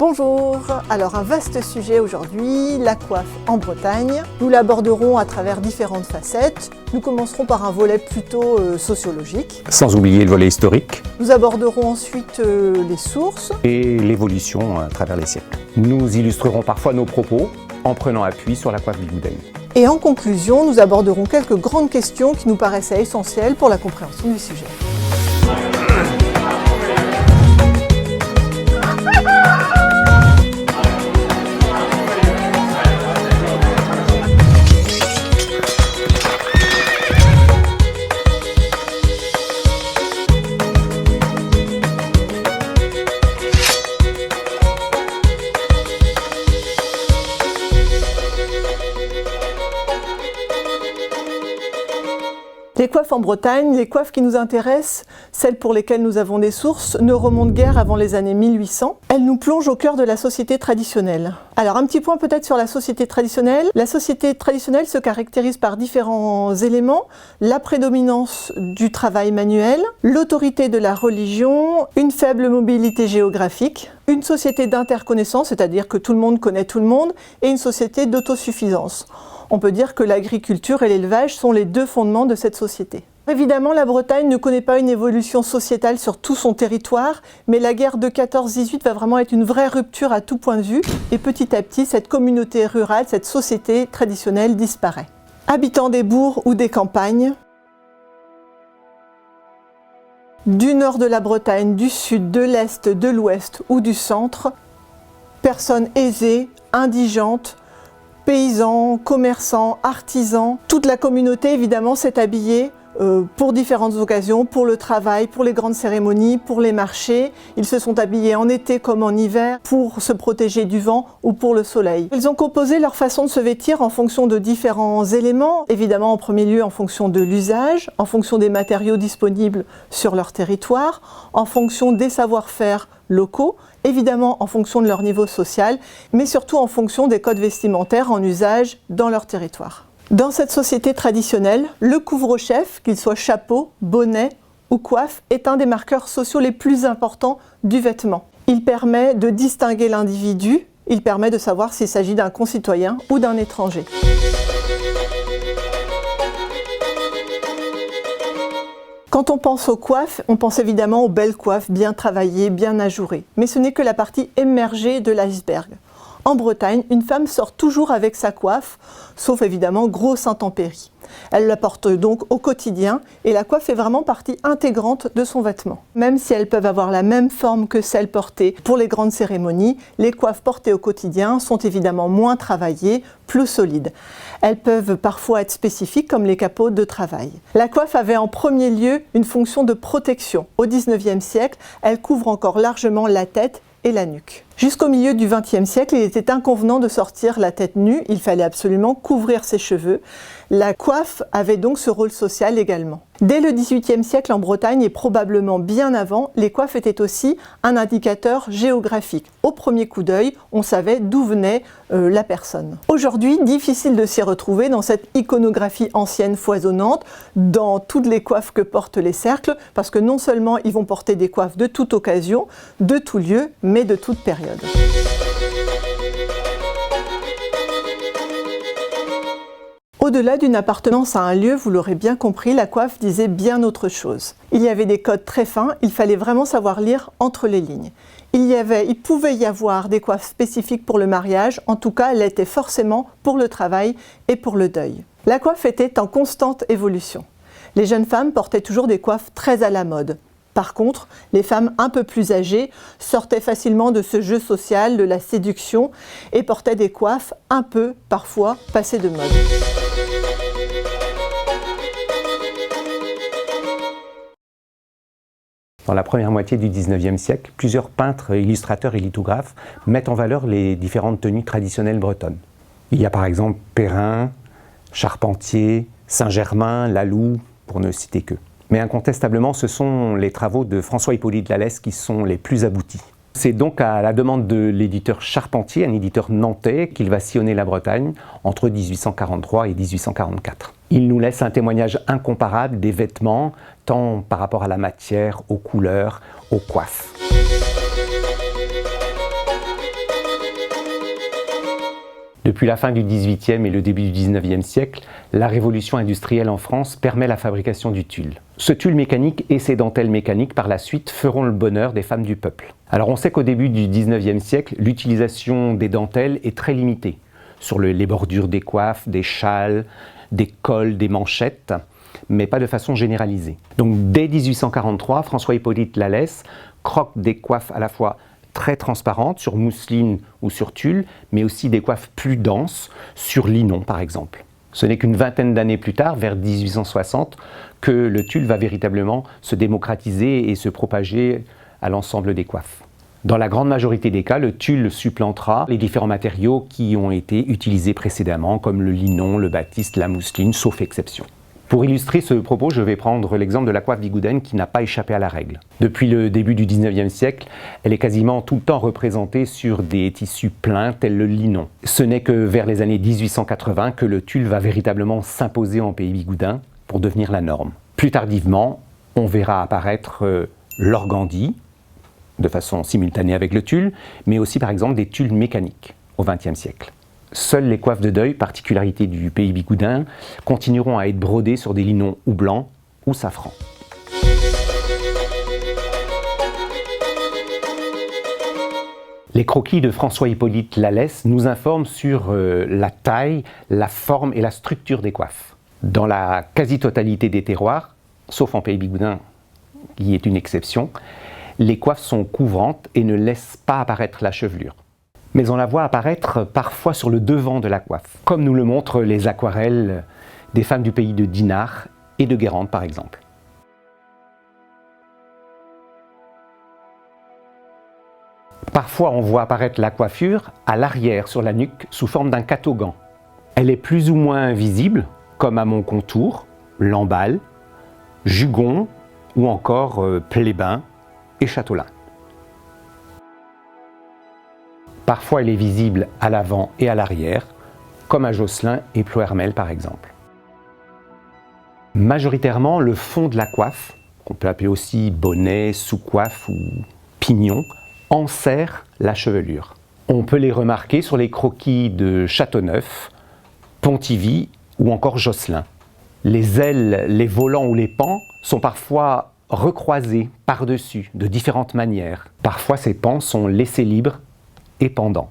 Bonjour, alors un vaste sujet aujourd'hui, la coiffe en Bretagne. Nous l'aborderons à travers différentes facettes. Nous commencerons par un volet plutôt sociologique. Sans oublier le volet historique. Nous aborderons ensuite les sources. Et l'évolution à travers les siècles. Nous illustrerons parfois nos propos en prenant appui sur la coiffe bigoudaine. Et en conclusion, nous aborderons quelques grandes questions qui nous paraissaient essentielles pour la compréhension du sujet. Les coiffes en Bretagne, les coiffes qui nous intéressent, celles pour lesquelles nous avons des sources, ne remontent guère avant les années 1800. Elles nous plongent au cœur de la société traditionnelle. Alors un petit point peut-être sur la société traditionnelle. La société traditionnelle se caractérise par différents éléments. La prédominance du travail manuel, l'autorité de la religion, une faible mobilité géographique, une société d'interconnaissance, c'est-à-dire que tout le monde connaît tout le monde, et une société d'autosuffisance. On peut dire que l'agriculture et l'élevage sont les deux fondements de cette société. Évidemment, la Bretagne ne connaît pas une évolution sociétale sur tout son territoire, mais la guerre de 14-18 va vraiment être une vraie rupture à tout point de vue, et petit à petit, cette communauté rurale, cette société traditionnelle disparaît. Habitants des bourgs ou des campagnes, du nord de la Bretagne, du sud, de l'est, de l'ouest ou du centre, personnes aisées, indigentes, paysans, commerçants, artisans, toute la communauté évidemment s'est habillée pour différentes occasions, pour le travail, pour les grandes cérémonies, pour les marchés. Ils se sont habillés en été comme en hiver pour se protéger du vent ou pour le soleil. Ils ont composé leur façon de se vêtir en fonction de différents éléments, évidemment en premier lieu en fonction de l'usage, en fonction des matériaux disponibles sur leur territoire, en fonction des savoir-faire locaux, évidemment en fonction de leur niveau social, mais surtout en fonction des codes vestimentaires en usage dans leur territoire. Dans cette société traditionnelle, le couvre-chef, qu'il soit chapeau, bonnet ou coiffe, est un des marqueurs sociaux les plus importants du vêtement. Il permet de distinguer l'individu, il permet de savoir s'il s'agit d'un concitoyen ou d'un étranger. Quand on pense aux coiffes, on pense évidemment aux belles coiffes bien travaillées, bien ajourées. Mais ce n'est que la partie émergée de l'iceberg. En Bretagne, une femme sort toujours avec sa coiffe, sauf évidemment grosse intempérie. Elle la porte donc au quotidien et la coiffe est vraiment partie intégrante de son vêtement. Même si elles peuvent avoir la même forme que celles portées pour les grandes cérémonies, les coiffes portées au quotidien sont évidemment moins travaillées, plus solides. Elles peuvent parfois être spécifiques comme les capotes de travail. La coiffe avait en premier lieu une fonction de protection. Au XIXe siècle, elle couvre encore largement la tête et la nuque. Jusqu'au milieu du XXe siècle, il était inconvenant de sortir la tête nue, il fallait absolument couvrir ses cheveux. La coiffe avait donc ce rôle social également. Dès le XVIIIe siècle en Bretagne et probablement bien avant, les coiffes étaient aussi un indicateur géographique. Au premier coup d'œil, on savait d'où venait la personne. Aujourd'hui, difficile de s'y retrouver dans cette iconographie ancienne foisonnante, dans toutes les coiffes que portent les cercles, parce que non seulement ils vont porter des coiffes de toute occasion, de tout lieu, mais de toute période. Au-delà d'une appartenance à un lieu, vous l'aurez bien compris, la coiffe disait bien autre chose. Il y avait des codes très fins, il fallait vraiment savoir lire entre les lignes. Il pouvait y avoir des coiffes spécifiques pour le mariage, en tout cas elle était forcément pour le travail et pour le deuil. La coiffe était en constante évolution. Les jeunes femmes portaient toujours des coiffes très à la mode. Par contre, les femmes un peu plus âgées sortaient facilement de ce jeu social, de la séduction, et portaient des coiffes un peu, parfois, passées de mode. Dans la première moitié du XIXe siècle, plusieurs peintres, illustrateurs et lithographes mettent en valeur les différentes tenues traditionnelles bretonnes. Il y a par exemple Perrin, Charpentier, Saint-Germain, Laloux, pour ne citer qu'eux. Mais incontestablement, ce sont les travaux de François-Hippolyte Lallès qui sont les plus aboutis. C'est donc à la demande de l'éditeur Charpentier, un éditeur nantais, qu'il va sillonner la Bretagne entre 1843 et 1844. Il nous laisse un témoignage incomparable des vêtements, tant par rapport à la matière, aux couleurs, aux coiffes. Depuis la fin du XVIIIe et le début du XIXe siècle, la révolution industrielle en France permet la fabrication du tulle. Ce tulle mécanique et ces dentelles mécaniques par la suite feront le bonheur des femmes du peuple. Alors on sait qu'au début du XIXe siècle, l'utilisation des dentelles est très limitée sur les bordures des coiffes, des châles, des cols, des manchettes, mais pas de façon généralisée. Donc dès 1843, François-Hippolyte Lallès croque des coiffes à la fois très transparentes sur mousseline ou sur tulle, mais aussi des coiffes plus denses sur linon par exemple. Ce n'est qu'une vingtaine d'années plus tard, vers 1860, que le tulle va véritablement se démocratiser et se propager à l'ensemble des coiffes. Dans la grande majorité des cas, le tulle supplantera les différents matériaux qui ont été utilisés précédemment, comme le linon, le batiste, la mousseline, sauf exception. Pour illustrer ce propos, je vais prendre l'exemple de la coiffe bigoudaine qui n'a pas échappé à la règle. Depuis le début du XIXe siècle, elle est quasiment tout le temps représentée sur des tissus pleins tels le linon. Ce n'est que vers les années 1880 que le tulle va véritablement s'imposer en pays bigoudin pour devenir la norme. Plus tardivement, on verra apparaître l'organdi, de façon simultanée avec le tulle, mais aussi par exemple des tulles mécaniques au XXe siècle. Seules les coiffes de deuil, particularité du pays bigoudin, continueront à être brodées sur des linons ou blancs ou safran. Les croquis de François-Hippolyte Lallès nous informent sur la taille, la forme et la structure des coiffes. Dans la quasi-totalité des terroirs, sauf en pays bigoudin qui est une exception, les coiffes sont couvrantes et ne laissent pas apparaître la chevelure. Mais on la voit apparaître parfois sur le devant de la coiffe, comme nous le montrent les aquarelles des femmes du pays de Dinard et de Guérande par exemple. Parfois on voit apparaître la coiffure à l'arrière sur la nuque sous forme d'un catogan. Elle est plus ou moins visible, comme à mon contour, lamballe, jugon ou encore plébin et châtelain. Parfois elle est visible à l'avant et à l'arrière, comme à Josselin et Plohermel par exemple. Majoritairement, le fond de la coiffe, qu'on peut appeler aussi bonnet, sous-coiffe ou pignon, enserre la chevelure. On peut les remarquer sur les croquis de Châteauneuf, Pontivy ou encore Josselin. Les ailes, les volants ou les pans sont parfois recroisés par-dessus de différentes manières. Parfois ces pans sont laissés libres et pendants.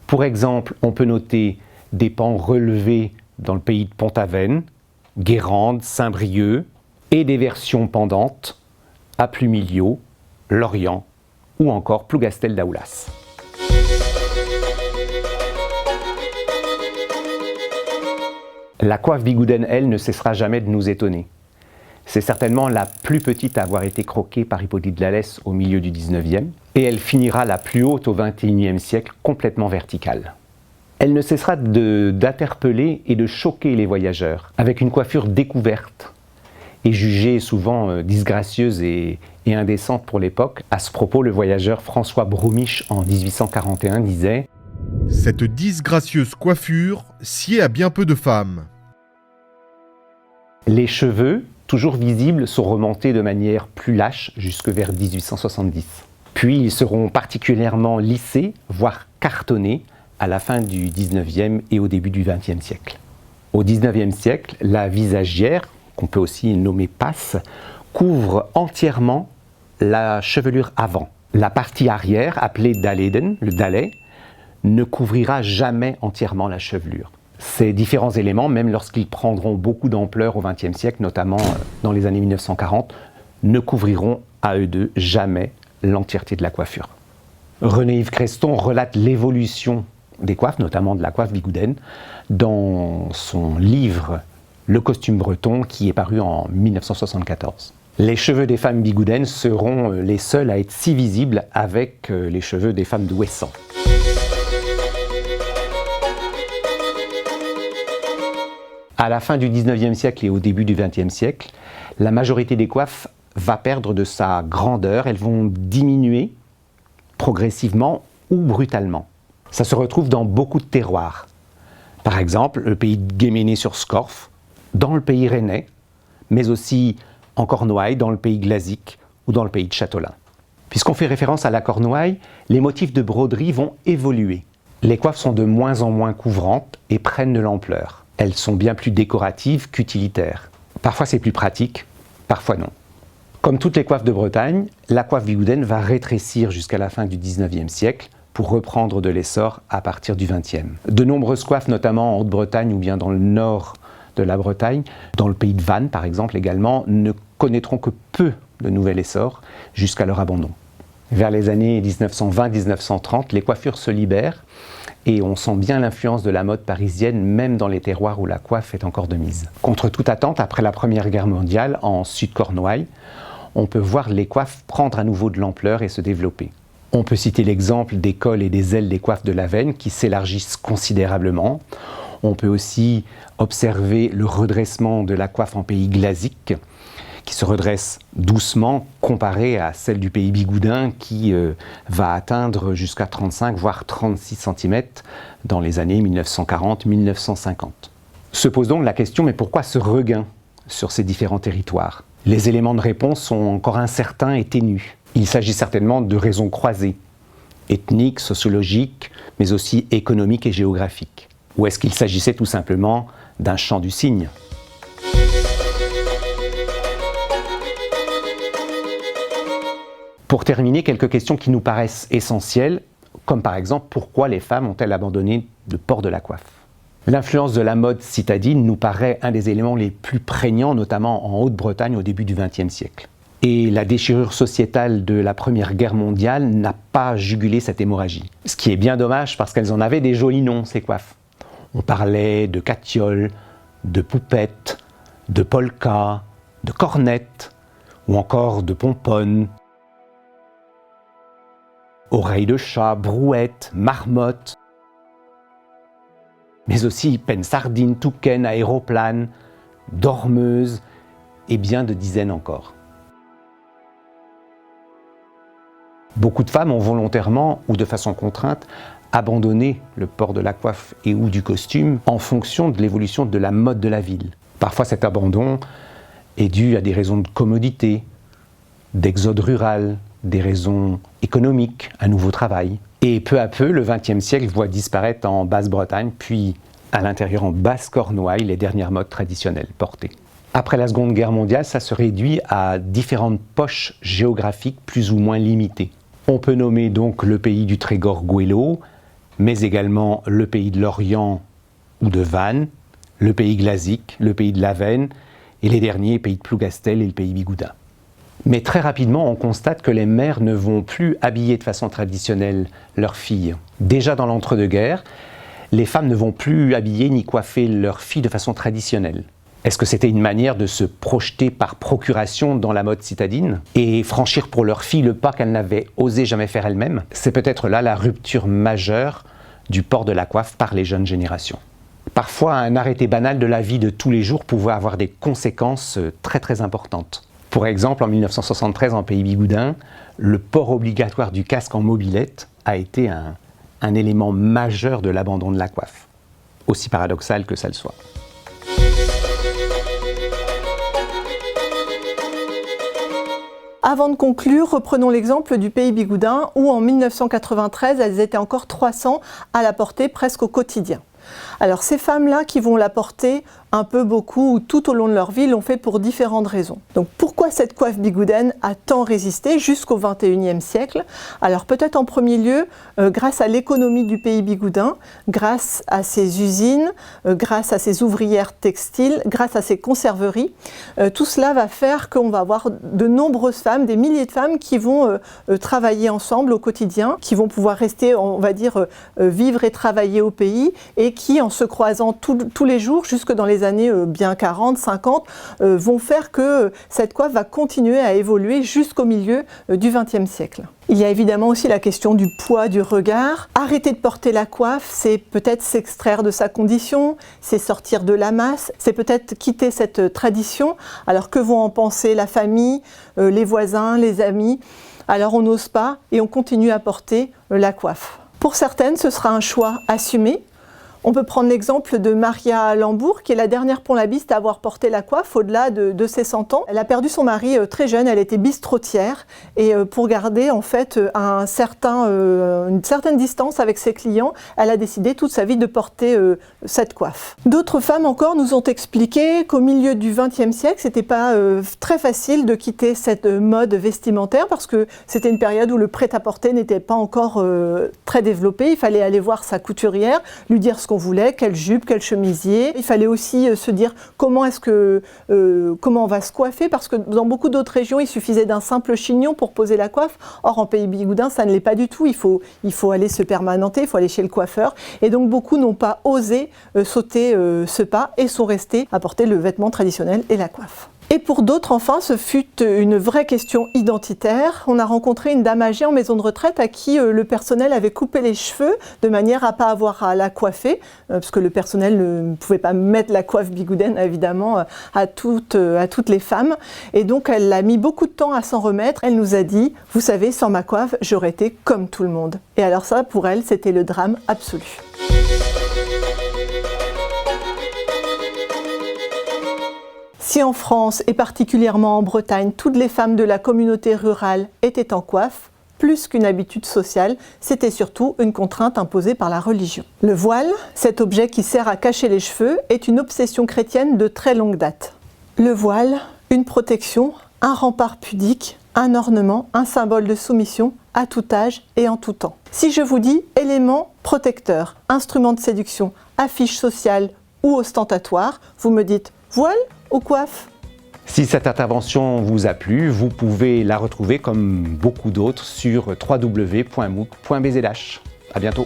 Pour exemple, on peut noter des pans relevés dans le pays de Pont-Aven, Guérande, Saint-Brieuc, et des versions pendantes à Plumilio, Lorient ou encore Plougastel d'Aoulas. La coiffe bigoudaine, elle, ne cessera jamais de nous étonner. C'est certainement la plus petite à avoir été croquée par Hippolyte Lallès au milieu du XIXe, et elle finira la plus haute au XXIe siècle, complètement verticale. Elle ne cessera d'interpeller et de choquer les voyageurs, avec une coiffure découverte, et jugée souvent disgracieuse et indécente pour l'époque. À ce propos, le voyageur François Broumiche, en 1841, disait « Cette disgracieuse coiffure sied à bien peu de femmes. » Les cheveux, toujours visibles, sont remontés de manière plus lâche jusque vers 1870. Puis ils seront particulièrement lissés, voire cartonnés, à la fin du XIXe et au début du XXe siècle. Au XIXe siècle, la visagière, qu'on peut aussi nommer passe, couvre entièrement la chevelure avant. La partie arrière, appelée daleden, le dalet, ne couvrira jamais entièrement la chevelure. Ces différents éléments, même lorsqu'ils prendront beaucoup d'ampleur au XXe siècle, notamment dans les années 1940, ne couvriront à eux deux jamais l'entièreté de la coiffure. René-Yves Creston relate l'évolution des coiffes, notamment de la coiffe bigoudaine, dans son livre « Le costume breton » qui est paru en 1974. Les cheveux des femmes bigoudaines seront les seuls à être si visibles avec les cheveux des femmes de Ouessant. À la fin du XIXe siècle et au début du XXe siècle, la majorité des coiffes va perdre de sa grandeur, elles vont diminuer progressivement ou brutalement. Ça se retrouve dans beaucoup de terroirs. Par exemple, le pays de Guéméné-sur-Scorff, dans le pays rennais, mais aussi en Cornouailles, dans le pays glazique ou dans le pays de Châtelain. Puisqu'on fait référence à la Cornouaille, les motifs de broderie vont évoluer. Les coiffes sont de moins en moins couvrantes et prennent de l'ampleur. Elles sont bien plus décoratives qu'utilitaires. Parfois c'est plus pratique, parfois non. Comme toutes les coiffes de Bretagne, la coiffe bigoudaine va rétrécir jusqu'à la fin du 19e siècle pour reprendre de l'essor à partir du 20e. De nombreuses coiffes, notamment en Haute-Bretagne ou bien dans le nord de la Bretagne, dans le pays de Vannes par exemple également, ne connaîtront que peu de nouvel essor jusqu'à leur abandon. Vers les années 1920-1930, les coiffures se libèrent et on sent bien l'influence de la mode parisienne, même dans les terroirs où la coiffe est encore de mise. Contre toute attente, après la Première Guerre mondiale, en Sud-Cornouailles, on peut voir les coiffes prendre à nouveau de l'ampleur et se développer. On peut citer l'exemple des cols et des ailes des coiffes de Lavenne qui s'élargissent considérablement. On peut aussi observer le redressement de la coiffe en pays glasique, qui se redresse doucement comparée à celle du pays bigoudin qui va atteindre jusqu'à 35 voire 36 cm dans les années 1940-1950. Se pose donc la question, mais pourquoi ce regain sur ces différents territoires? Les éléments de réponse sont encore incertains et ténus. Il s'agit certainement de raisons croisées, ethniques, sociologiques, mais aussi économiques et géographiques. Ou est-ce qu'il s'agissait tout simplement d'un chant du cygne? Pour terminer, quelques questions qui nous paraissent essentielles, comme par exemple, pourquoi les femmes ont-elles abandonné le port de la coiffe? L'influence de la mode citadine nous paraît un des éléments les plus prégnants, notamment en Haute-Bretagne au début du XXe siècle. Et la déchirure sociétale de la Première Guerre mondiale n'a pas jugulé cette hémorragie. Ce qui est bien dommage parce qu'elles en avaient des jolis noms, ces coiffes. On parlait de catioles, de poupettes, de polkas, de cornettes, ou encore de pomponnes. Oreilles de chat, brouettes, marmottes, mais aussi penne-sardine, toucaine, aéroplane, dormeuse et bien de dizaines encore. Beaucoup de femmes ont volontairement ou de façon contrainte abandonné le port de la coiffe et ou du costume en fonction de l'évolution de la mode de la ville. Parfois cet abandon est dû à des raisons de commodité, d'exode rural, des raisons économiques, un nouveau travail. Et peu à peu, le XXe siècle voit disparaître en Basse-Bretagne, puis à l'intérieur en Basse-Cornouailles, les dernières modes traditionnelles portées. Après la Seconde Guerre mondiale, ça se réduit à différentes poches géographiques plus ou moins limitées. On peut nommer donc le pays du Trégor-Gouello, mais également le pays de Lorient ou de Vannes, le pays glasique, le pays de Lavenne, et les derniers, pays de Plougastel et le pays bigoudin. Mais très rapidement, on constate que les mères ne vont plus habiller de façon traditionnelle leurs filles. Déjà dans l'entre-deux-guerres, les femmes ne vont plus habiller ni coiffer leurs filles de façon traditionnelle. Est-ce que c'était une manière de se projeter par procuration dans la mode citadine et franchir pour leurs filles le pas qu'elles n'avaient osé jamais faire elles-mêmes? C'est peut-être là la rupture majeure du port de la coiffe par les jeunes générations. Parfois, un arrêté banal de la vie de tous les jours pouvait avoir des conséquences très importantes. Pour exemple, en 1973, en pays bigoudin, le port obligatoire du casque en mobilette a été un élément majeur de l'abandon de la coiffe, aussi paradoxal que ça le soit. Avant de conclure, reprenons l'exemple du pays bigoudin où en 1993, elles étaient encore 300 à la porter presque au quotidien. Alors ces femmes-là qui vont la porter un peu, beaucoup ou tout au long de leur vie l'ont fait pour différentes raisons. Donc pourquoi cette coiffe bigoudaine a tant résisté jusqu'au XXIe siècle? Alors peut-être en premier lieu grâce à l'économie du pays bigoudin, grâce à ses usines, grâce à ses ouvrières textiles, grâce à ses conserveries. Tout cela va faire qu'on va avoir de nombreuses femmes, des milliers de femmes qui vont travailler ensemble au quotidien, qui vont pouvoir rester, on va dire, vivre et travailler au pays et qui, en se croisant tous les jours, jusque dans les années bien 40, 50, vont faire que cette coiffe va continuer à évoluer jusqu'au milieu du XXe siècle. Il y a évidemment aussi la question du poids du regard. Arrêter de porter la coiffe, c'est peut-être s'extraire de sa condition, c'est sortir de la masse, c'est peut-être quitter cette tradition. Alors que vont en penser la famille, les voisins, les amis? Alors on n'ose pas et on continue à porter la coiffe. Pour certaines, ce sera un choix assumé. On peut prendre l'exemple de Maria Lambourg, qui est la dernière pont-labiste à avoir porté la coiffe au-delà de ses 100 ans. Elle a perdu son mari très jeune, elle était bistrotière, et pour garder en fait une certaine distance avec ses clients, elle a décidé toute sa vie de porter cette coiffe. D'autres femmes encore nous ont expliqué qu'au milieu du XXe siècle, c'était pas très facile de quitter cette mode vestimentaire parce que c'était une période où le prêt-à-porter n'était pas encore très développé. Il fallait aller voir sa couturière, lui dire ce qu'on voulait, quelle jupe, quel chemisier. Il fallait aussi se dire comment on va se coiffer, parce que dans beaucoup d'autres régions, il suffisait d'un simple chignon pour poser la coiffe. Or, en Pays Bigoudin, ça ne l'est pas du tout. Il faut aller se permanenter, il faut aller chez le coiffeur. Et donc, beaucoup n'ont pas osé sauter ce pas et sont restés à porter le vêtement traditionnel et la coiffe. Et pour d'autres, enfin, ce fut une vraie question identitaire. On a rencontré une dame âgée en maison de retraite à qui le personnel avait coupé les cheveux de manière à ne pas avoir à la coiffer, parce que le personnel ne pouvait pas mettre la coiffe bigoudaine, évidemment, à toutes les femmes. Et donc, elle a mis beaucoup de temps à s'en remettre. Elle nous a dit, vous savez, sans ma coiffe, j'aurais été comme tout le monde. Et alors ça, pour elle, c'était le drame absolu. Si en France, et particulièrement en Bretagne, toutes les femmes de la communauté rurale étaient en coiffe, plus qu'une habitude sociale, c'était surtout une contrainte imposée par la religion. Le voile, cet objet qui sert à cacher les cheveux, est une obsession chrétienne de très longue date. Le voile, une protection, un rempart pudique, un ornement, un symbole de soumission à tout âge et en tout temps. Si je vous dis élément protecteur, instrument de séduction, affiche sociale ou ostentatoire, vous me dites voile ou coiffe? Si cette intervention vous a plu, vous pouvez la retrouver comme beaucoup d'autres sur www.mooc.bzh. À bientôt.